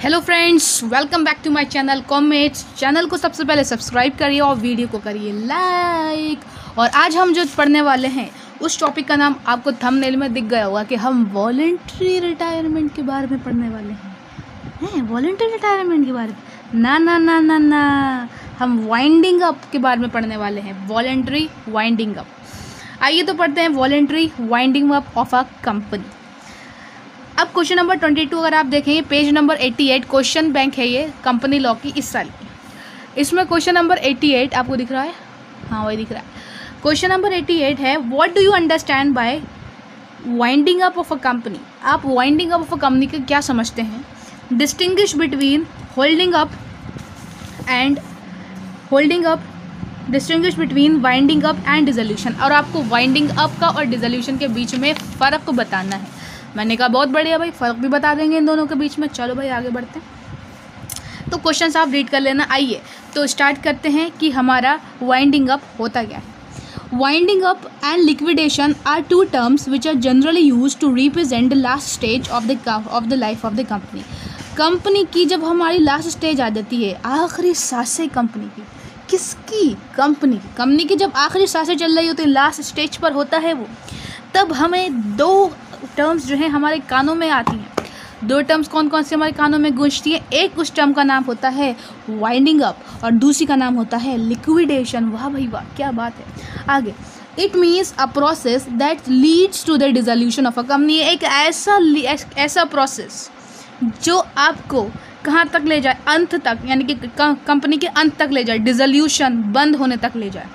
Hello friends, welcome back to my channel comets. Channel को सबसे पहले सब्सक्राइब करिए और वीडियो को करिए लाइक। और आज हम जो पढ़ने वाले हैं उस टॉपिक का नाम आपको थंबनेल में दिख गया होगा कि हम वॉलंटरी रिटायरमेंट के बारे में पढ़ने वाले हैं। वॉलंटरी रिटायरमेंट के बारे में ना ना ना ना ना, हम वाइंडिंग अप के बारे में पढ़ने वाले हैं। Voluntary winding up. आइए तो पढ़ते हैं voluntary winding up of a company. अब क्वेश्चन नंबर 22 अगर आप देखेंगे पेज नंबर 88, क्वेश्चन बैंक है ये कंपनी लॉ की इस साल की। इसमें क्वेश्चन नंबर 88 आपको दिख रहा है, हाँ वही दिख रहा है। क्वेश्चन नंबर 88 है, what do you understand by winding up of a company. आप winding up of a company का क्या समझते हैं? Distinguish between holding up and distinguish between winding up and dissolution. और आपको वाइंडिंग अप का और डिसोल्यूशन के बीच में फ़र्क को बताना है। मैंने कहा बहुत बढ़िया भाई, फ़र्क भी बता देंगे इन दोनों के बीच में। चलो भाई आगे बढ़ते हैं। तो क्वेश्चन आप रीड कर लेना। आइए तो स्टार्ट करते हैं कि हमारा वाइंडिंग अप होता क्या है। Winding up and liquidation are two terms which are generally use to represent the last stage of the life of the company. Company की जब हमारी लास्ट स्टेज आ जाती है, आखिरी सांसें कंपनी की, किसकी? कंपनी की जब आखिरी सांसें चल रही होती है, लास्ट स्टेज पर होता है वो, तब हमें दो टर्म्स जो हैं हमारे कानों में आती हैं। दो टर्म्स कौन कौन से हमारे कानों में गूंजती हैं? एक उस टर्म का नाम होता है वाइंडिंग अप और दूसरी का नाम होता है लिक्विडेशन। वाह भाई वाह, क्या बात है। आगे, it means a process that leads to the dissolution of a company. एक ऐसा प्रोसेस जो आपको कहाँ तक ले जाए? अंत तक, यानी कि कंपनी के अंत तक ले जाए, डिसोल्यूशन, बंद होने तक ले जाए।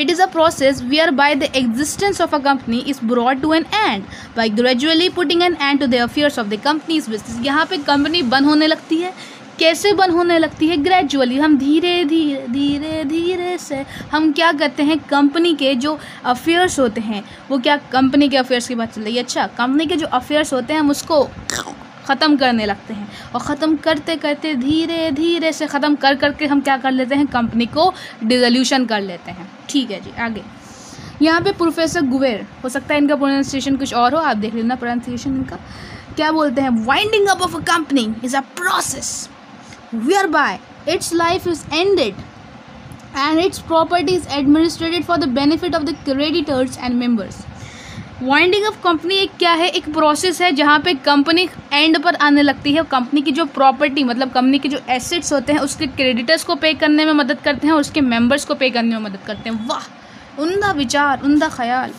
It is a process whereby the existence of a company is brought to an end by gradually putting an end to the affairs of the company's business। यहाँ पे कंपनी बंद होने लगती है। कैसे बंद होने लगती है? ग्रेजुअली, हम धीरे से हम क्या करते हैं, कंपनी के जो अफेयर्स होते हैं वो क्या, कंपनी के अफेयर्स की बात चल रही है। अच्छा, कंपनी के जो अफेयर्स होते हैं हम उसको ख़त्म करने लगते हैं और ख़त्म करते करते धीरे से ख़त्म करके हम क्या कर लेते हैं, कंपनी को डिसोल्यूशन कर लेते हैं। ठीक है जी, आगे यहाँ पे प्रोफेसर गुवेर, हो सकता है इनका प्रोनाउंसिएशन कुछ और हो, आप देख लेना प्रोनाउंसिएशन इनका। क्या बोलते हैं? Winding up of a company is a process whereby its life is ended and its property is administered for the benefit of the creditors and members. Winding up company एक क्या है? एक process है जहाँ पे company and पर आने लगती है। कंपनी की जो प्रॉपर्टी, मतलब कंपनी के जो एसेट्स होते हैं उसके क्रेडिटर्स को पे करने में मदद करते हैं और उसके मेंबर्स को पे करने में मदद करते हैं। वाह, उम्दा विचार, उम्दा ख्याल।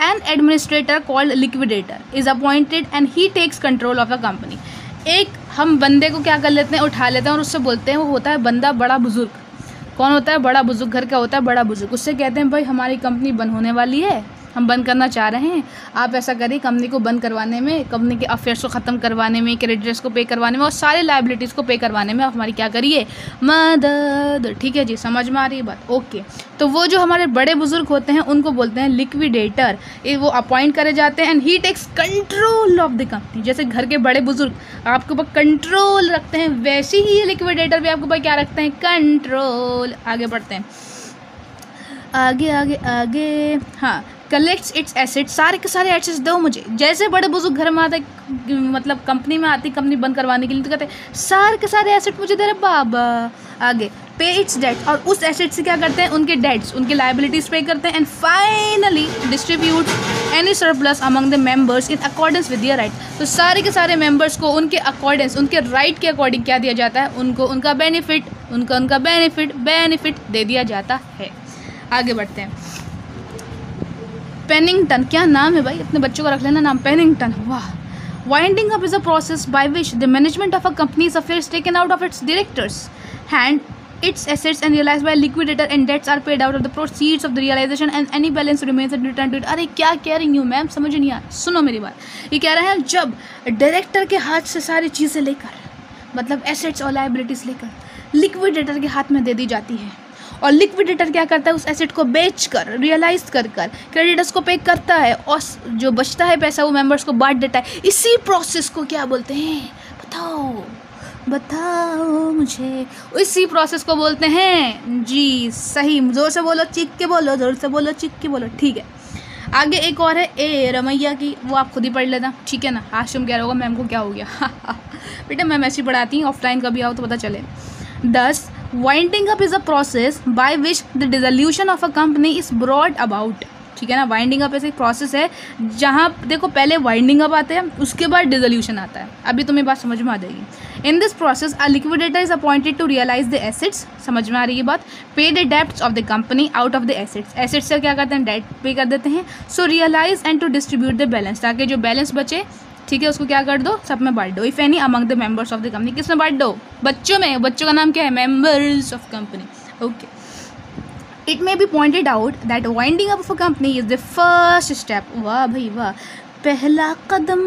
An administrator called liquidator is appointed and he takes control of the company. एक हम बंदे को क्या कर लेते हैं, उठा लेते हैं और उससे बोलते हैं, वो होता है बंदा बड़ा बुजुर्ग। कौन होता है? बड़ा बुजुर्ग, घर का होता है बड़ा बुजुर्ग। उससे कहते हैं भाई हमारी कंपनी बंद होने वाली है, हम बंद करना चाह रहे हैं, आप ऐसा करिए, कंपनी को बंद करवाने में, कंपनी के अफेयर्स को ख़त्म करवाने में, क्रेडिटर्स को पे करवाने में और सारे लायबिलिटीज़ को पे करवाने में आप हमारी क्या करिए, मदद। ठीक है जी, समझ में आ रही है बात? ओके। तो वो जो हमारे बड़े बुजुर्ग होते हैं उनको बोलते हैं लिक्विडेटर। वो अपॉइंट करे जाते हैं and he takes control of the company. जैसे घर के बड़े बुजुर्ग आपके ऊपर कंट्रोल रखते हैं, वैसे ही लिक्विडेटर भी आपके ऊपर क्या रखते हैं, कंट्रोल। आगे बढ़ते हैं, आगे। हाँ, कलेक्ट्स इट्स एसेट्स, सारे के सारे एसेट्स दो मुझे। जैसे बड़े बुजुर्ग घर में आते, मतलब कंपनी में आती, कंपनी बंद करवाने के लिए, तो कहते हैं सारे के सारे एसेट मुझे दे रहे बाबा। आगे, पे इट्स डेट, और उस एसेट से क्या करते हैं, उनके डेट्स, उनके लायबिलिटीज़ पे करते हैं। And finally distribute any surplus among the members in accordance with their right. तो सारे के सारे मेंबर्स को उनके अकॉर्डेंस, उनके राइट के अकॉर्डिंग क्या दिया जाता है, उनको उनका बेनिफिट दे दिया जाता है। आगे बढ़ते हैं। पेनिंगटन, क्या नाम है भाई, अपने बच्चों को रख लेना नाम, पेनिंगटन। वाह। Winding up is a process by which the management of a companies affairs taken out of its directors hand its assets and realized by liquidator and debts are paid out of the proceeds of the realization and any balance remains and returned to it। अरे क्या कह रही हूँ ma'am, समझ नहीं आ रहा, सुनो मेरी बात। ये कह रहे हैं जब डायरेक्टर के हाथ से सारी चीज़ें लेकर, मतलब एसेट्स और लायबिलिटीज़ लेकर लिक्विडेटर के हाथ में दे दी जाती है और लिक्विडेटर क्या करता है, उस एसेट को बेचकर, रियलाइज कर क्रेडिटर्स को पे करता है और जो बचता है पैसा वो मेंबर्स को बांट देता है। इसी प्रोसेस को क्या बोलते हैं, बताओ मुझे। इसी प्रोसेस को बोलते हैं जी, सही, जोर से बोलो, चीख के बोलो, जोर से बोलो, चीख के बोलो। ठीक है, आगे एक और है ए रमैया की, वो आप खुद ही पढ़ लेना, ठीक है ना। हाशिम कह रहा होगा मैम को क्या हो गया बेटा मैं मैसेज पढ़ाती हूँ, ऑफलाइन कभी आओ तो पता चले। 10 winding up is a process by which the dissolution of a company is brought about. ठीक है ना, वाइंडिंग अप ऐसे एक प्रोसेस है जहाँ देखो पहले वाइंडिंग अप आते हैं, उसके बाद डिसोल्यूशन आता है। अभी तुम्हें बात समझ में आ जाएगी। In this process a liquidator is appointed to realise the assets, समझ में आ रही है बात, pay the debts of the company out of the assets. Assets से क्या करते हैं, डेट पे कर देते हैं। So realise and to distribute the balance, ताकि जो बैलेंस बचे ठीक है उसको क्या कर दो, सब में बांट दो। If any among the members of the company, किस में बांट दो, बच्चों में। बच्चों का नाम क्या है, members of company. Okay, it may be pointed out that winding up of a company is the first step. वाह भाई वाह, पहला कदम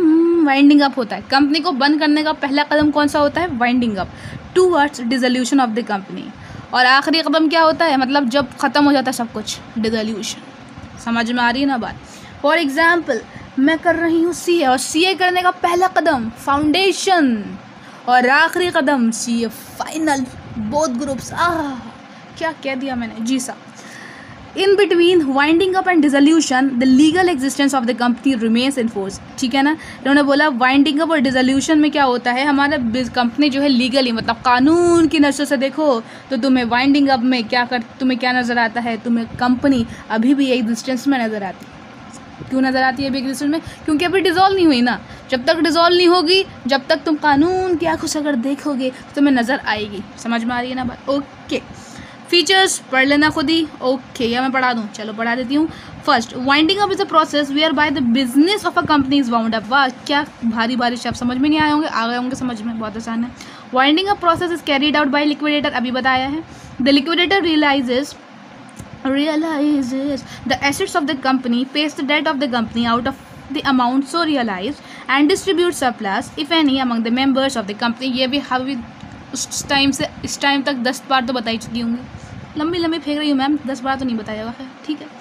वाइंडिंग अप होता है। कंपनी को बंद करने का पहला कदम कौन सा होता है, winding up towards dissolution of the company. और आखिरी कदम क्या होता है, मतलब जब ख़त्म हो जाता है सब कुछ, डिसोल्यूशन। समझ में आ रही है ना बात। फॉर एग्जाम्पल मैं कर रही हूँ CA, और CA करने का पहला कदम फाउंडेशन, और आखिरी कदम CA फाइनल, बोथ ग्रुप्स। क्या कह दिया मैंने, जी साहब। In between winding up and dissolution the legal existence of the company remains in force. ठीक है ना, इन्होंने बोला वाइंडिंग अप और डिसोल्यूशन में क्या होता है, हमारा कंपनी जो है लीगली, मतलब कानून की नज़र से देखो तो तुम्हें वाइंडिंग अप में तुम्हें क्या नज़र आता है, तुम्हें कंपनी अभी भी एग्जिस्टेंस में नज़र आती है। क्यों नज़र आती है अभी एग्जिस्टेंस में, क्योंकि अभी डिज़ोल्व नहीं हुई ना। जब तक डिज़ोल्व नहीं होगी, जब तक तुम कानून की आंखों से अगर देखोगे तो तुम्हें नज़र आएगी। समझ में आ रही है ना बात। ओके, फीचर्स पढ़ लेना खुद ही। ओके, या मैं पढ़ा दूँ, चलो पढ़ा देती हूँ। First, winding up is a process whereby the business of a company is wound up. वाह, क्या भारी भारी शब्द समझ में नहीं आए होंगे, आ गए होंगे समझ में, बहुत आसान है। Winding up process is carried out by liquidator, अभी बताया है। The liquidator realizes the assets of the company, pays the debt of the company out of the amount so realized, and distributes surplus if any among the members of the company। ये भी हावी उस time से इस time तक 10 बार तो बताई चुकी होंगी, लंबी फेंक रही हूँ मैम, 10 बार तो नहीं बताया हुआ है। ठीक है।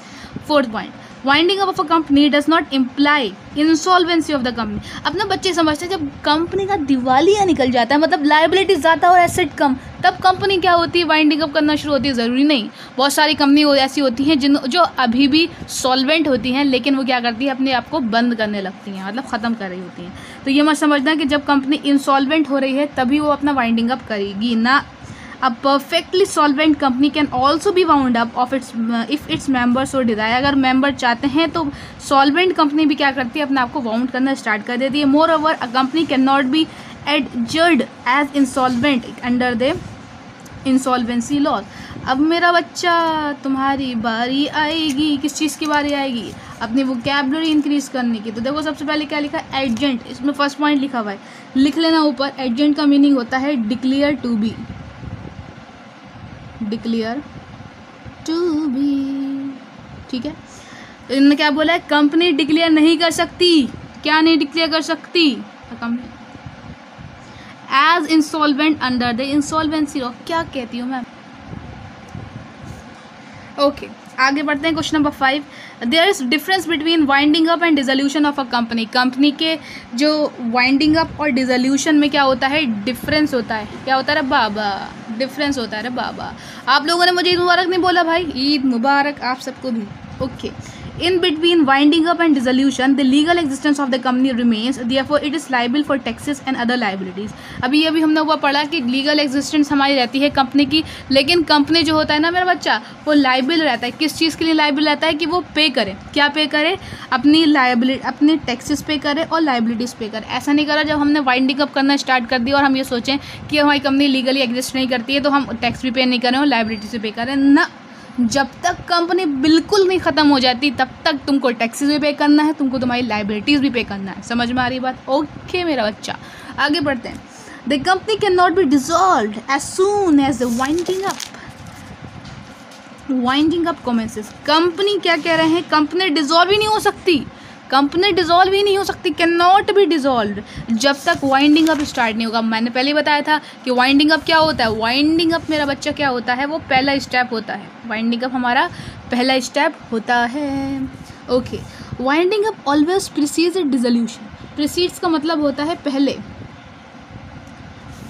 Fourth point, winding up of a company does not imply insolvency of the company. अपने बच्चे समझते हैं जब कंपनी का दिवालिया निकल जाता है, मतलब लायबिलिटी ज़्यादा और एसेट कम, तब कंपनी क्या होती है, वाइंडिंग अप करना शुरू होती है। ज़रूरी नहीं, बहुत सारी कंपनी ऐसी होती हैं जो अभी भी सॉल्वेंट होती हैं, लेकिन वो क्या करती है, अपने आप को बंद करने लगती हैं, मतलब ख़त्म कर रही होती हैं। तो ये मत समझना कि जब कंपनी इंसॉल्वेंट हो रही है तभी वो अपना वाइंडिंग अप करेगी ना। A perfectly solvent company can also be wound up of its if its members so desire। अगर मेंबर चाहते हैं तो सॉल्वेंट कंपनी भी क्या करती है, अपने आप को वाउंड करना स्टार्ट कर देती है। Moreover a company can not be adjudged as insolvent under the insolvency laws. अब मेरा बच्चा तुम्हारी बारी आएगी, किस चीज़ की बारी आएगी, अपनी वोकैबुलरी इंक्रीज करने की। तो देखो सबसे पहले क्या लिखा है, एडजेंट, इसमें फर्स्ट पॉइंट लिखा हुआ है, लिख लेना ऊपर। एडजेंट का मीनिंग होता है declare to be, declare to be. ठीक है, इन्होंने क्या बोला है, कंपनी डिक्लेयर नहीं कर सकती, क्या नहीं डिक्लेयर कर सकती, company as insolvent under the insolvency law. क्या कहती हूँ मैम। ओके, आगे बढ़ते हैं। Question number 5, there is difference between winding up and dissolution of a company. Company के जो वाइंडिंग अप और डिसोल्यूशन में क्या होता है, डिफरेंस होता है। क्या होता है रे बाबा, डिफरेंस होता है रे बाबा। आप लोगों ने मुझे ईद मुबारक नहीं बोला भाई, ईद मुबारक आप सबको भी। Okay, in between winding up and dissolution the legal existence of the company remains, therefore it is liable for taxes and other liabilities। अभी हमने वो पढ़ा कि लीगल एग्जिस्टेंस हमारी रहती है कंपनी की, लेकिन कंपनी जो होता है ना मेरा बच्चा, वो लाइबल रहता है। किस चीज़ के लिए लाइबल रहता है, कि वो पे करे, क्या पे करे, अपनी लाइबिलिटी, अपने टैक्सेस पे करे और लाइबिलिटीज़ पे करे। ऐसा नहीं करा जब हमने वाइंडिंग अप करना स्टार्ट कर दिया और हम ये सोचें कि हमारी कंपनी लीगली एग्जिस्ट नहीं करती है तो हम टैक्स भी पे नहीं करें और लाइबिलिटी से पे करें ना। जब तक कंपनी बिल्कुल नहीं ख़त्म हो जाती तब तक तुमको टैक्सेस भी पे करना है, तुमको तुम्हारी लाइबिलिटीज़ भी पे करना है। समझ में आ रही बात। ओके मेरा बच्चा, आगे बढ़ते हैं। The company can not be dissolved as soon as the winding up commences. Company क्या कह रहे हैं, कंपनी डिसॉल्व ही नहीं हो सकती, कंपनी डिसॉल्व ही नहीं हो सकती, कैन नॉट बी डिसॉल्व, जब तक वाइंडिंग अप स्टार्ट नहीं होगा। मैंने पहले बताया था कि वाइंडिंग अप क्या होता है। वाइंडिंग अप मेरा बच्चा क्या होता है, वो पहला स्टेप होता है। वाइंडिंग अप हमारा पहला स्टेप होता है। Okay, winding up always precedes dissolution. Precedes का मतलब होता है पहले,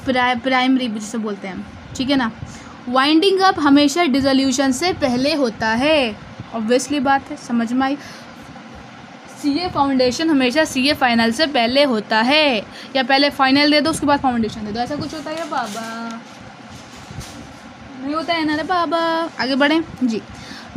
प्राइमरी जिसे बोलते हैं, ठीक है ना। वाइंडिंग अप हमेशा डिसोल्यूशन से पहले होता है, ऑब्वियसली बात है, समझ में आई। सीए फाउंडेशन हमेशा सीए फाइनल से पहले होता है, या पहले फाइनल दे दो उसके बाद फाउंडेशन दे दो, ऐसा कुछ होता है बाबा? नहीं होता है ना रे बाबा। आगे बढ़ें जी।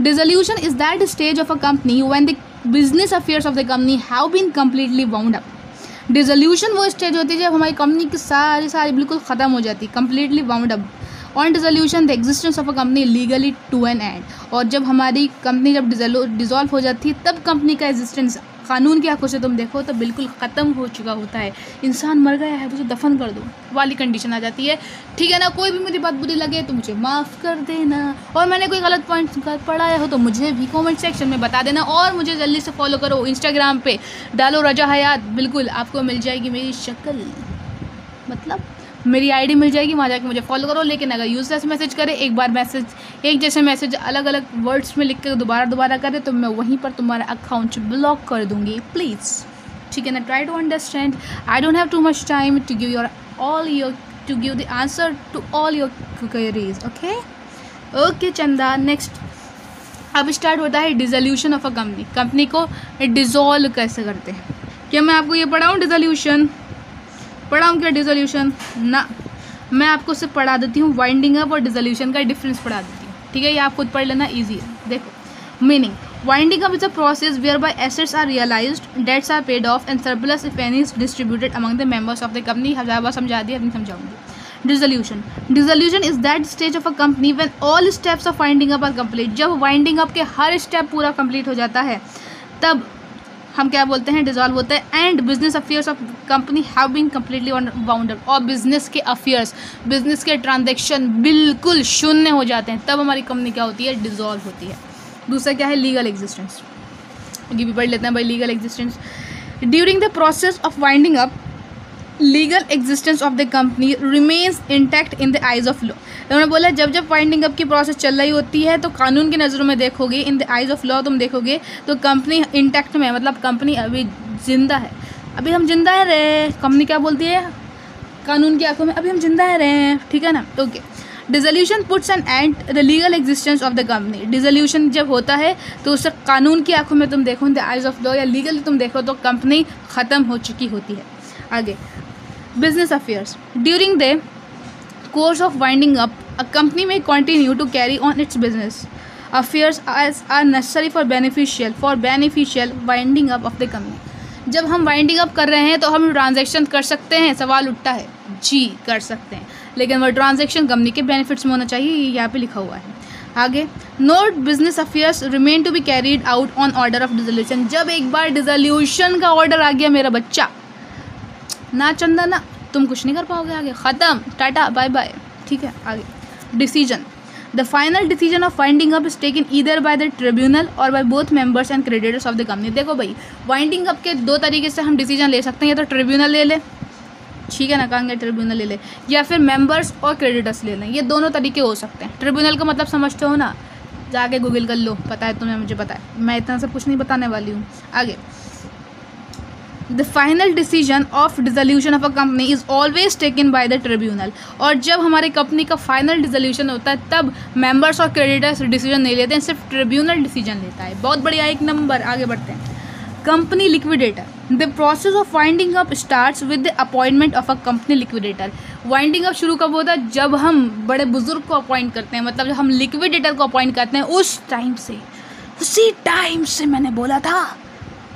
Dissolution is that stage of a company when the business affairs of the company have been completely wound up. Dissolution वो स्टेज होती है जब हमारी कंपनी की सारी बिल्कुल ख़त्म हो जाती है, completely wound up. On dissolution the existence of a company legally to an end. और जब हमारी कंपनी जब डिसॉल्व हो जाती है तब कंपनी का एग्जिस्टेंस कानून की आंखों से तुम देखो तो बिल्कुल ख़त्म हो चुका होता है। इंसान मर गया है, उसे दफन कर दो वाली कंडीशन आ जाती है, ठीक है ना। कोई भी मेरी बात बुरी लगे तो मुझे माफ़ कर देना, और मैंने कोई गलत पॉइंट पढ़ाया हो तो मुझे भी कमेंट सेक्शन में बता देना, और मुझे जल्दी से फॉलो करो इंस्टाग्राम पे, डालो रजा हयात, बिल्कुल आपको मिल जाएगी मेरी शक्ल, मतलब मेरी आईडी मिल जाएगी, वहाँ जाके मुझे फॉलो करो। लेकिन अगर यूजलेस मैसेज करे, एक बार मैसेज एक जैसे मैसेज अलग अलग वर्ड्स में लिख कर दोबारा करे तो मैं वहीं पर तुम्हारा अकाउंट ब्लॉक कर दूँगी, प्लीज़, ठीक है ना। Try to understand, I don't have too much time to give to give the answer to all your queries. Okay Chanda, next अब स्टार्ट होता है dissolution of a company. Company को डिसॉल्व कैसे करते हैं? क्या मैं आपको ये पढ़ाऊँ डिसोल्यूशन? पढ़ाऊँ क्या डिसोल्यूशन? ना, मैं आपको सिर्फ पढ़ा देती हूँ वाइंडिंग अप और डिसोल्यूशन का डिफरेंस पढ़ा देती हूँ, ठीक है। ये आप खुद पढ़ लेना, ईजी है। देखो, meaning winding up is a process whereby assets are realised, debts are paid off and surplus if any is distributed among the members of the company. हज़ार समझा दिया, अभी समझाऊंगी। Dissolution is that stage of a company when all steps of winding up are complete. जब winding up के हर step पूरा complete हो जाता है तब हम क्या बोलते हैं? डिसॉल्व होता है। And business affairs of company have been completely wound up. और बिजनेस के अफेयर्स, बिजनेस के ट्रांजेक्शन बिल्कुल शून्य हो जाते हैं, तब हमारी कंपनी क्या होती है? डिसॉल्व होती है। दूसरा क्या है? Legal existence. ये भी पढ़ लेते हैं भाई, legal existence. During the process of winding up, legal existence of the company remains intact in the eyes of law. उन्होंने बोला जब वाइंडिंग अप की प्रोसेस चल रही होती है तो कानून की नज़रों में देखोगे, इन द आइज ऑफ लॉ तुम देखोगे तो कंपनी इंटैक्ट में, मतलब कंपनी अभी जिंदा है, अभी हम जिंदा है रहे। कंपनी क्या बोलती है कानून की आंखों में? अभी हम जिंदा है रहे हैं, ठीक है ना। Okay, dissolution puts an end the legal existence of the company. Dissolution जब होता है तो उससे कानून की आंखों में तुम देखो, इन द आइज ऑफ लॉ या लीगली तुम देखो तो कंपनी ख़त्म हो चुकी होती है। आगे, business affairs. During the course of winding up, a company may continue to carry on its business affairs as are necessary for beneficial winding up of the company। जब हम वाइंडिंग अप कर रहे हैं तो हम ट्रांजैक्शन कर सकते हैं? सवाल उठता है, जी कर सकते हैं, लेकिन वह ट्रांजैक्शन कंपनी के बेनिफिट्स में होना चाहिए, ये यहाँ पे लिखा हुआ है। आगे, note business affairs remain to be carried out on order of dissolution. जब एक बार डिसोल्यूशन का ऑर्डर आ गया मेरा बच्चा, ना चंदा ना, तुम कुछ नहीं कर पाओगे, आगे ख़त्म, टाटा बाय बाय, ठीक है। आगे, decision. The final decision of winding up is taken either by the tribunal और by both members and creditors of the company. देखो भाई, वाइंडिंग अप के दो तरीके से हम डिसीजन ले सकते हैं, या तो ट्रिब्यूनल ले ले, ठीक है ना, कहेंगे ट्रिब्यूनल ले ले, या फिर मेंबर्स और क्रेडिटर्स ले लें। ये दोनों तरीके हो सकते हैं। ट्रिब्यूनल का मतलब समझते हो ना, जाके गूगल कर लो, पता है तुम्हें, मुझे पता है, मैं इतना सब कुछ नहीं बताने वाली हूँ। आगे, the final decision of dissolution of a company is always taken by the tribunal. और जब हमारी कंपनी का फाइनल डिसोल्यूशन होता है तब मेंबर्स और क्रेडिटर्स डिसीजन नहीं लेते हैं, सिर्फ ट्रिब्यूनल डिसीजन लेता है। बहुत बढ़िया, एक नंबर। आगे बढ़ते हैं। Company liquidator. The process of winding up starts with the appointment of a company liquidator. Winding up शुरू कब होता है? जब हम बड़े बुजुर्ग को अपॉइंट करते हैं, मतलब जब हम लिक्विडेटर को अपॉइंट करते हैं, उस टाइम से, उसी टाइम से मैंने बोला था,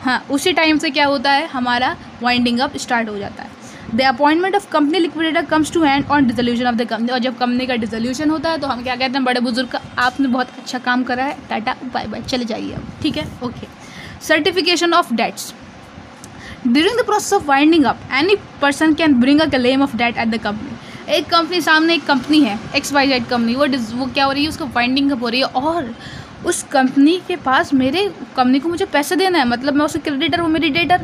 हाँ, उसी टाइम से क्या होता है? हमारा वाइंडिंग अप स्टार्ट हो जाता है। The appointment of company liquidator comes to end on dissolution of the company. और जब कंपनी का डिसोल्यूशन होता है तो हम क्या कहते हैं? बड़े बुजुर्ग का आपने बहुत अच्छा काम करा है, टाटा बाय बाय, चले जाइए अब, ठीक है। Okay, certification of debts. During the process of winding up, any person can bring a claim of debt at the company. एक कंपनी, सामने एक कंपनी है XYZ कंपनी, वो क्या हो रही है? उसको वाइंडिंग अप हो रही है और उस कंपनी के पास मेरे कंपनी को मुझे पैसे देना है, मतलब मैं उसके क्रेडिटर हूँ, मेरी डेटर,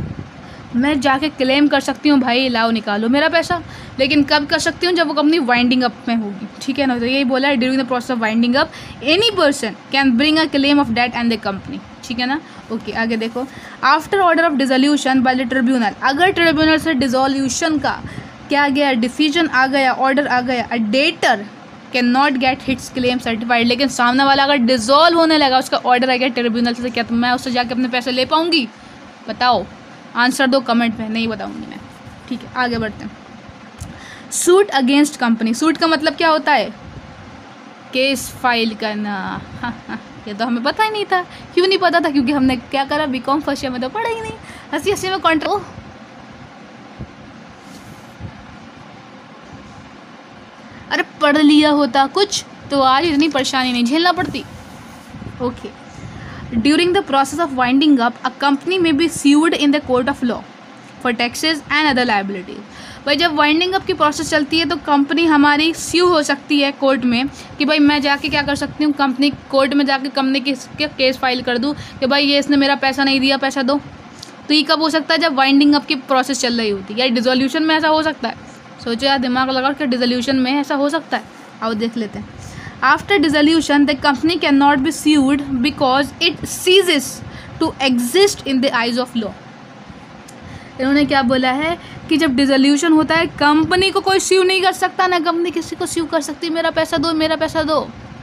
मैं जाके क्लेम कर सकती हूँ, भाई लाओ निकालो मेरा पैसा। लेकिन कब कर सकती हूँ? जब वो कंपनी वाइंडिंग अप में होगी, ठीक है ना। तो यही बोला है, during the process of winding up any person can bring a claim of debt and the company, ठीक है ना। ओके, आगे देखो। After order of dissolution by the tribunal, अगर ट्रिब्यूनल से डिसोल्यूशन का क्या गया? डिसीजन आ गया, ऑर्डर आ गया, a debtor can not get hits claim certified. लेकिन सामने वाला अगर डिसॉल्व होने लगा, उसका ऑर्डर आ गया ट्रिब्यूनल से, क्या मैं उससे जाके अपने पैसे ले पाऊंगी? बताओ, आंसर दो कमेंट में। नहीं बताऊंगी मैं, ठीक है आगे बढ़ते हैं। सूट अगेंस्ट कंपनी, सूट का मतलब क्या होता है? केस फाइल करना। हाँ, ये तो हमें पता ही नहीं था। क्यों नहीं पता था? क्योंकि हमने क्या करा, बीकॉम फर्स्ट ईयर में तो पढ़ा ही नहीं। हंसी हंसी में कॉन्ट्रैक्ट, अरे पढ़ लिया होता कुछ तो आज इतनी परेशानी नहीं झेलना पड़ती। Okay, during the process of winding up a company में B sued in the court of law for taxes and other liabilities। भाई जब वाइंडिंग अप की प्रोसेस चलती है तो कंपनी हमारी स्यू हो सकती है कोर्ट में कि भाई मैं जाके क्या कर सकती हूँ, कंपनी कोर्ट में जाके कंपनी के केस फाइल कर दूँ कि भाई ये इसने मेरा पैसा नहीं दिया, पैसा दो। तो ये कब हो सकता है? जब वाइंडिंग अप की प्रोसेस चल रही होती है। या डिसोल्यूशन में ऐसा हो सकता है? सोचो यार, दिमाग लगाओ कि डिसोल्यूशन में ऐसा हो सकता है। आओ देख लेते हैं। After dissolution the company can not be sued because it ceases to exist in the eyes of law. इन्होंने क्या बोला है कि जब डिसोल्यूशन होता है कंपनी को कोई स्यू नहीं कर सकता, ना कंपनी किसी को स्यू कर सकती, मेरा पैसा दो मेरा पैसा दो,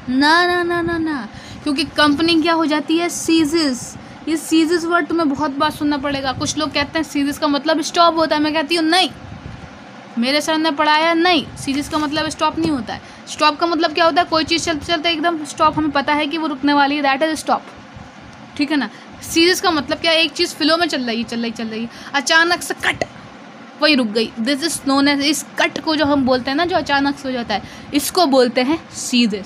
ना ना ना ना ना, क्योंकि कंपनी क्या हो जाती है? सीजेस। ये सीजेस वर्ड तुम्हें बहुत बार सुनना पड़ेगा। कुछ लोग कहते हैं सीजेस का मतलब स्टॉप होता है, मैं कहती हूँ नहीं, मेरे सर ने पढ़ाया नहीं, सीरीज का मतलब स्टॉप नहीं होता है। स्टॉप का मतलब क्या होता है? कोई चीज़ चलते चलते एकदम स्टॉप, हमें पता है कि वो रुकने वाली है, दैट इज स्टॉप, ठीक है ना। सीरीज का मतलब क्या? एक चीज़ फ्लो में चल रही है, अचानक से कट, वही रुक गई, दिस इज नोन एज, इस कट को जो हम बोलते हैं ना, जो अचानक से हो जाता है, इसको बोलते हैं सीरीज।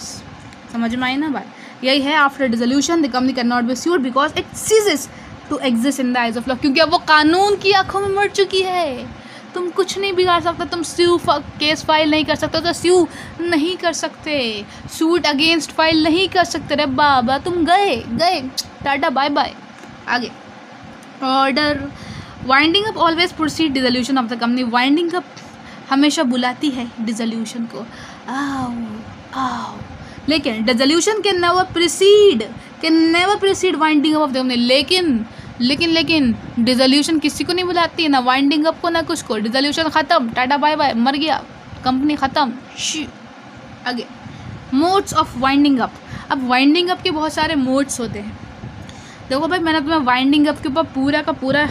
समझ में आई ना बात? यही है, after dissolution the company can not be sued because it ceases to exist in the eyes of law, क्योंकि अब वो कानून की आंखों में मर चुकी है। तुम कुछ नहीं बिगाड़ सकते, तुम स्यू केस फाइल नहीं कर सकते, तो स्यू नहीं कर सकते, सूट अगेंस्ट फाइल नहीं कर सकते। रे बाबा तुम गए, टाटा बाय बाय। आगे order, winding up always proceed dissolution of the company. Winding up हमेशा बुलाती है डिसोल्यूशन को, आओ आओ, लेकिन dissolution can never preceded winding up of the company. लेकिन डिसोल्यूशन किसी को नहीं बुलाती है, ना वाइंडिंग अप को ना कुछ को। डिसोल्यूशन ख़त्म, टाटा बाय बाय, मर गया, कंपनी ख़त्म। आगे मोड्स ऑफ वाइंडिंग अप। अब वाइंडिंग अप के बहुत सारे मोड्स होते हैं। देखो भाई, मैंने तुम्हें वाइंडिंग अप के ऊपर पूरा का पूरा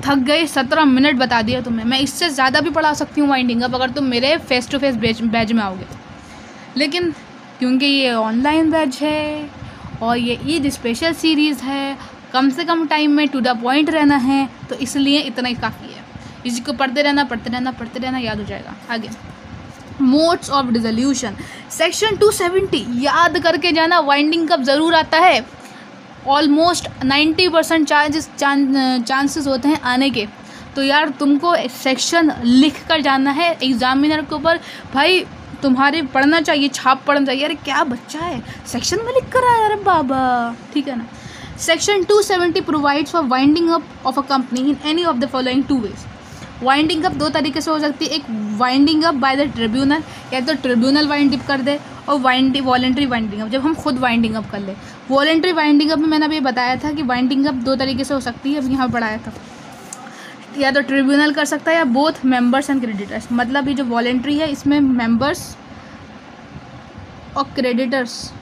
थक गए 17 मिनट बता दिया तुम्हें। मैं इससे ज़्यादा भी पढ़ा सकती हूँ वाइंडिंग अप अगर तुम मेरे फेस टू फेस बैच में आओगे, लेकिन क्योंकि ये ऑनलाइन बैच है और ये ईद स्पेशल सीरीज़ है, कम से कम टाइम में टू द पॉइंट रहना है, तो इसलिए इतना ही काफ़ी है। इसी को पढ़ते रहना, याद हो जाएगा। आगे मोड्स ऑफ डिसोल्यूशन, सेक्शन 270 याद करके जाना। वाइंडिंग कब ज़रूर आता है, ऑलमोस्ट 90% चांसेस होते हैं आने के। तो यार तुमको सेक्शन लिख कर जाना है एग्जामिनर के ऊपर। भाई तुम्हारे पढ़ना चाहिए, छाप पढ़ना चाहिए। अरे क्या बच्चा है, सेक्शन में लिख कर आया, अरे बाबा, ठीक है ना। Section 270 provides for winding up of a company in any of the following 2 ways. Winding up 2 तरीके से हो सकती है। एक winding up by the tribunal, या तो ट्रिब्यूनल वाइंड अप कर दे, और वॉलंटरी वाइंडिंग अप, जब हम खुद वाइंडिंग अप कर ले। वॉलंटरी वाइंडिंग अप में मैंने अभी बताया था कि वाइंडिंग अप 2 तरीके से हो सकती है, अभी यहाँ पढ़ाया था। या तो ट्रिब्यूनल कर सकता है या बोथ मेंबर्स एंड क्रेडिटर्स। मतलब ये जो वॉलंटरी है इसमें मेंबर्स और क्रेडिटर्स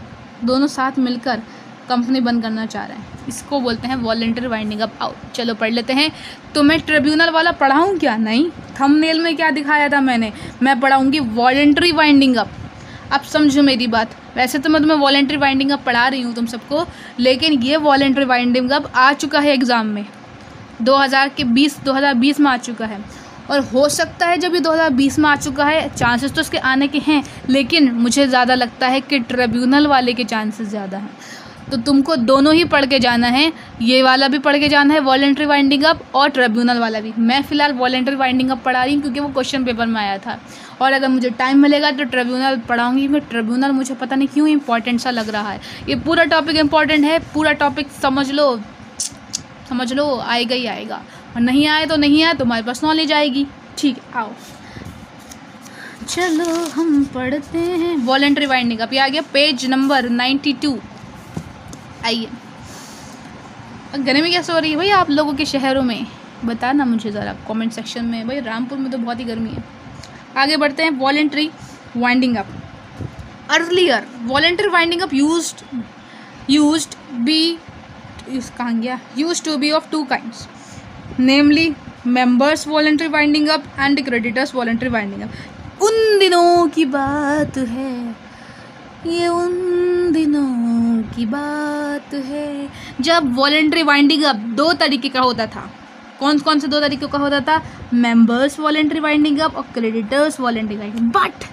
दोनों साथ मिलकर कंपनी बंद करना चाह रहे हैं, इसको बोलते हैं वॉलंटरी वाइंडिंग अप। आउट, चलो पढ़ लेते हैं। तो मैं ट्रिब्यूनल वाला पढ़ाऊँ क्या? नहीं, थंबनेल में क्या दिखाया था मैं पढ़ाऊँगी वॉलंटरी वाइंडिंग अप। अब समझो मेरी बात, वैसे तो मैं तुम्हें वॉलंटरी वाइंडिंग अप पढ़ा रही हूँ तुम सबको, लेकिन ये वॉलंटरी वाइंडिंग अप आ चुका है एग्ज़ाम में 2020 में आ चुका है। और हो सकता है जब ये 2020 में आ चुका है, चांसेस तो इसके आने के हैं, लेकिन मुझे ज़्यादा लगता है कि ट्रिब्यूनल वाले के चांसेस ज़्यादा हैं। तो तुमको दोनों ही पढ़ के जाना है, ये वाला भी पढ़ के जाना है वॉलंटरी वाइंडिंग अप, और ट्रिब्यूनल वाला भी। मैं फ़िलहाल वॉलंटरी वाइंडिंग अप पढ़ा रही हूँ क्योंकि वो क्वेश्चन पेपर में आया था, और अगर मुझे टाइम मिलेगा तो ट्रिब्यूनल पढ़ाऊँगी, क्योंकि ट्रिब्यूनल मुझे पता नहीं क्यों इंपॉर्टेंट सा लग रहा है। ये पूरा टॉपिक इंपॉर्टेंट है, पूरा टॉपिक समझ लो, आएगा ही आएगा, और नहीं आए तो नहीं आए, तुम्हारे पास नॉलेज आएगी। ठीक है, आओ चलो हम पढ़ते हैं वॉलंटरी वाइंडिंग अप। ये आ गया पेज नंबर 92। आइए, गर्मी कैसे हो रही है भाई आप लोगों के शहरों में, बताना मुझे ज़रा कमेंट सेक्शन में। भाई रामपुर में तो बहुत ही गर्मी है। आगे बढ़ते हैं, voluntary winding up. Earlier voluntary winding up used be कहाँ गया, use to be of two kinds, namely members voluntary winding up and creditors voluntary winding up. उन दिनों की बात है, ये उन दिनों की बात है जब वॉलंटरी वाइंडिंग अप दो तरीके का होता था। कौन कौन से दो तरीकों का होता था? मेंबर्स वॉलंटरी वाइंडिंग अप और creditors voluntary winding. But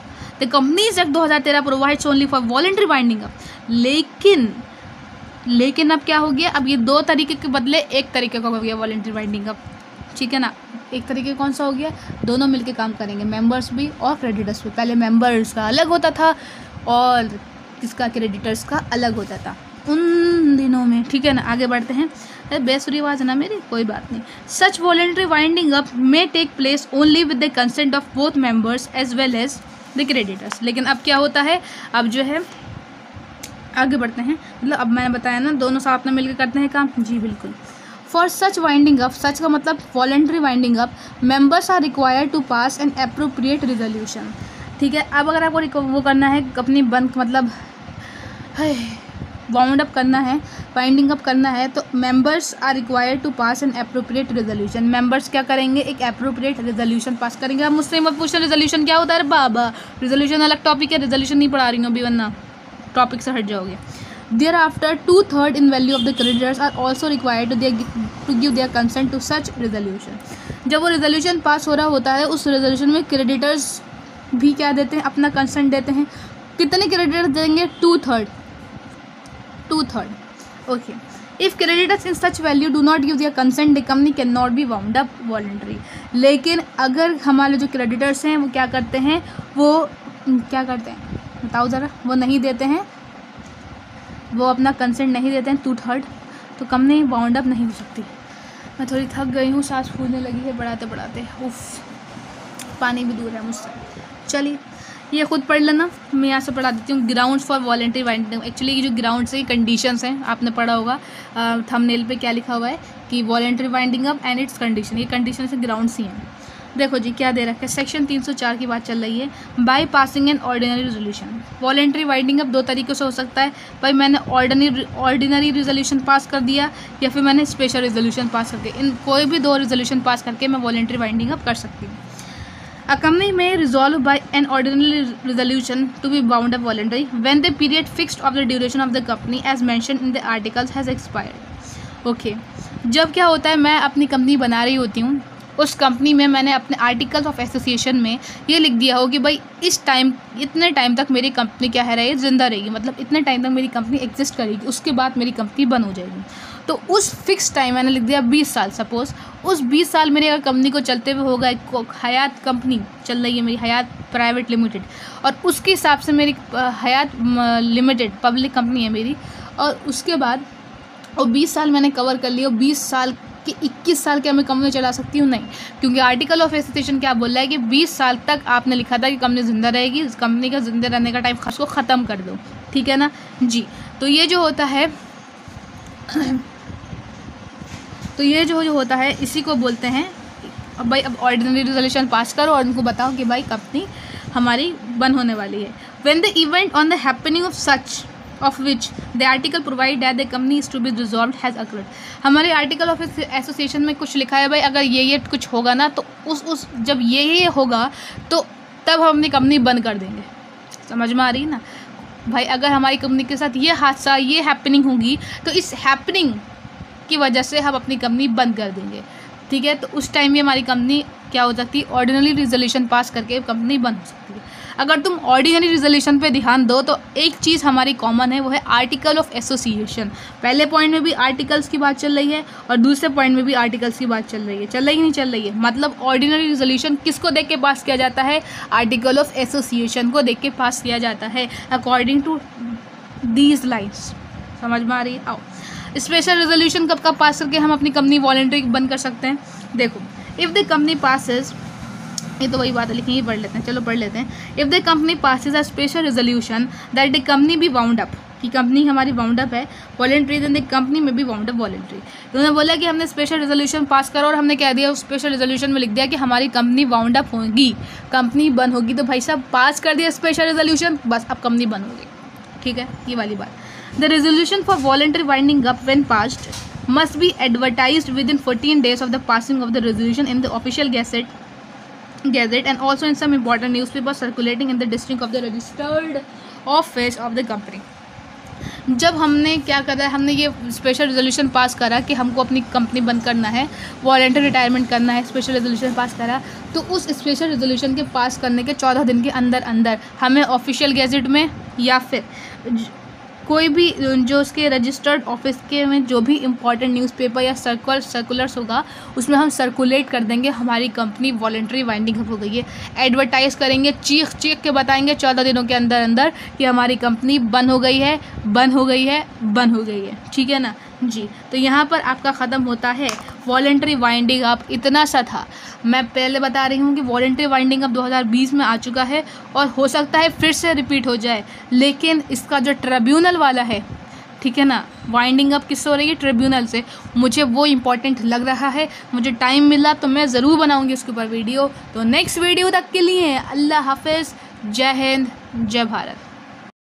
the companies act 2013 provides only for voluntary winding up. लेकिन अब क्या हो गया, अब ये दो तरीके के बदले एक तरीके का हो गया वॉलंटरी वाइंडिंग अप, ठीक है ना। एक तरीके कौन सा हो गया, दोनों मिलके काम करेंगे, मेंबर्स भी और क्रेडिटर्स भी। पहले मेंबर्स का अलग होता था और किसका, क्रेडिटर्स का अलग होता था उन दिनों में, ठीक है ना। आगे बढ़ते हैं। बेसुरी आवाज़ है ना मेरी, कोई बात नहीं। Such voluntary winding up may take place only with the consent of both members as well as the creditors. लेकिन अब क्या होता है, अब जो है आगे बढ़ते हैं, मतलब अब मैंने बताया ना दोनों साथ में मिलकर करते हैं काम, जी बिल्कुल। For such winding up, such का मतलब voluntary winding up, members are required to pass an appropriate resolution, ठीक है। अब अगर आपको वो करना है अपनी बंद, मतलब वाउंड अप करना है, वाइंडिंग अप करना है, तो members are required to pass an appropriate resolution. Members क्या करेंगे, एक अप्रोप्रिएट रिजोल्यूशन पास करेंगे। अब मुझसे मत पूछना रिजोल्यूशन क्या होता है, बाबा रिजोल्यूशन अलग टॉपिक है, रिजोल्यूशन नहीं पढ़ा रही हूँ अभी, वरना टॉपिक से हट जाओगे। Thereafter 2/3 in value of the creditors are also required to give their consent to such resolution। जब वो रेजोल्यूशन पास हो रहा होता है, उस रेजोल्यूशन में क्रेडिटर्स भी क्या देते हैं, अपना कंसेंट देते हैं। कितने क्रेडिटर्स देंगे, 2/3, okay. If creditors in such value do not give their consent the company can not B wound up voluntary. लेकिन अगर हमारे जो क्रेडिटर्स हैं वो क्या करते हैं, वो क्या करते हैं बताओ ज़रा, वो नहीं देते हैं, वो अपना कंसेंट नहीं देते हैं 2/3, तो कंपनी वाउंड अप नहीं हो सकती। मैं थोड़ी थक गई हूँ, सांस फूलने लगी है पढ़ाते पढ़ाते, उफ, पानी भी दूर है मुझसे। चलिए ये खुद पढ़ लेना, मैं यहाँ से पढ़ा देती हूँ। Grounds for voluntary winding, actually ये जो ग्राउंड्स है कंडीशंस हैं, आपने पढ़ा होगा थंबनेल पे क्या लिखा हुआ है कि voluntary winding up and it's condition, ये कंडीशन से ग्राउंड्स ही हैं। देखो जी क्या दे रखा है, सेक्शन 304 की बात चल रही है। By passing an ordinary resolution, voluntary winding up दो तरीक़ों से हो सकता है, भाई मैंने ऑर्डिनरी रेजोल्यूशन पास कर दिया या फिर मैंने स्पेशल रेजोल्यूशन पास करके, इन कोई भी दो रेजोल्यूशन पास करके मैं वॉलंटरी वाइंडिंग अप कर सकती हूँ। A company may resolve by an ordinary resolution to be wound up voluntary when the period fixed of the duration of the company as mentioned in the articles has expired। Okay, जब क्या होता है, मैं अपनी company बना रही होती हूँ, उस कंपनी में मैंने अपने आर्टिकल्स ऑफ एसोसिएशन में ये लिख दिया हो कि भाई इस टाइम, इतने टाइम तक मेरी कंपनी क्या है रही, जिंदा रहेगी, मतलब इतने टाइम तक मेरी कंपनी एग्जिस्ट करेगी, उसके बाद मेरी कंपनी बंद हो जाएगी। तो उस फिक्स टाइम मैंने लिख दिया 20 साल। सपोज़ उस 20 साल मेरी अगर कंपनी को चलते हुए होगा, हयात कंपनी चल रही है मेरी, हयात प्राइवेट लिमिटेड, और उसके हिसाब से मेरी हयात लिमिटेड पब्लिक कंपनी है मेरी, और उसके बाद और 20 साल मैंने कवर कर लिया, 20 साल कि 21 साल क्या मैं कंपनी चला सकती हूँ, नहीं, क्योंकि आर्टिकल ऑफ एसोसिएशन क्या बोल रहा है कि 20 साल तक आपने लिखा था कि कंपनी ज़िंदा रहेगी, इस कंपनी का ज़िंदा रहने का टाइम उसको ख़त्म कर दो, ठीक है ना जी। तो ये जो होता है तो ये जो होता है इसी को बोलते हैं, अब भाई अब ऑर्डिनरी रेजोल्यूशन पास करो और उनको बताओ कि भाई कंपनी हमारी बंद होने वाली है। When the event on the happening of such of which the article provide that the company is to be dissolved has occurred। हमारे आर्टिकल ऑफ एसोसिएशन में कुछ लिखा है भाई अगर ये कुछ होगा ना, तो उस जब ये होगा तो तब हम अपनी कंपनी बंद कर देंगे। समझ में आ रही है ना भाई, अगर हमारी कंपनी के साथ ये हादसा, ये हैपनिंग होगी, तो इस हैपनिंग की वजह से हम अपनी कंपनी बंद कर देंगे, ठीक है। तो उस टाइम में हमारी कंपनी क्या हो सकती है, ऑर्डिनरी रेजोल्यूशन पास करके कंपनी बंद हो सकती है। अगर तुम ऑर्डिनरी रेजोल्यूशन पे ध्यान दो तो एक चीज़ हमारी कॉमन है, वो है आर्टिकल ऑफ एसोसिएशन। पहले पॉइंट में भी आर्टिकल्स की बात चल रही है और दूसरे पॉइंट में भी आर्टिकल्स की बात चल रही है, चल रही नहीं चल रही है। मतलब ऑर्डिनरी रेजोल्यूशन किसको देख के पास किया जाता है, आर्टिकल ऑफ एसोसिएशन को देख के पास किया जाता है, अकॉर्डिंग टू दीज लाइन्स। समझ में आ रही है। आओ, स्पेशल रेजोल्यूशन कब कब पास करके हम अपनी कंपनी वॉलंटरी बंद कर सकते हैं। देखो, इफ़ द कंपनी पासेस, ये तो वही बात है, लेकिन ये पढ़ लेते हैं, चलो पढ़ लेते हैं। If the company passes a special resolution that the company be wound up, कि कंपनी हमारी वाउंड अप है वॉलंटरी, देन द कंपनी में भी वाउंड अप वॉलंटरी। उन्होंने बोला कि हमने स्पेशल रेजोल्यूशन पास करा और हमने कह दिया उस स्पेशल रेजोल्यूशन में लिख दिया कि हमारी कंपनी वाउंड अप होगी, कंपनी बंद होगी। तो भाई साहब पास कर दिया स्पेशल रेजोल्यूशन, बस अब कंपनी बंद होगी, ठीक है, ये वाली बात। The resolution for voluntary winding up when passed must be advertised within 14 days of the passing of the resolution in the official gazette and also in some important newspapers circulating in the district of the registered office of the company. जब हमने क्या करा, हमने ये special resolution pass करा कि हमको अपनी कंपनी बंद करना है, वॉलंटरी रिटायरमेंट करना है, स्पेशल रेजोल्यूशन पास करा, तो उस स्पेशल रेजोल्यूशन के पास करने के 14 दिन के अंदर अंदर हमें ऑफिशियल गैजेट में या फिर कोई भी जो उसके रजिस्टर्ड ऑफिस के में जो भी इम्पोर्टेंट न्यूज़पेपर या सर्कुलर्स होगा उसमें हम सर्कुलेट कर देंगे हमारी कंपनी वॉलंटरी वाइंडिंग अप हो गई है। एडवर्टाइज़ करेंगे, चीख के बताएंगे 14 दिनों के अंदर अंदर कि हमारी कंपनी बंद हो गई है, बंद हो गई है, बंद हो गई है। ठीक है ना जी। तो यहाँ पर आपका ख़त्म होता है वॉलंटरी वाइंडिंग अप। इतना सा था, मैं पहले बता रही हूँ कि वॉलंटरी वाइंडिंग अप 2020 में आ चुका है और हो सकता है फिर से रिपीट हो जाए, लेकिन इसका जो ट्रिब्यूनल वाला है, ठीक है ना, वाइंडिंग अप किससे हो रही है, ट्रिब्यूनल से, मुझे वो इम्पोर्टेंट लग रहा है। मुझे टाइम मिला तो मैं ज़रूर बनाऊँगी उसके ऊपर वीडियो। तो नेक्स्ट वीडियो तक के लिए अल्लाह हाफिज़, जय हिंद, जय भारत।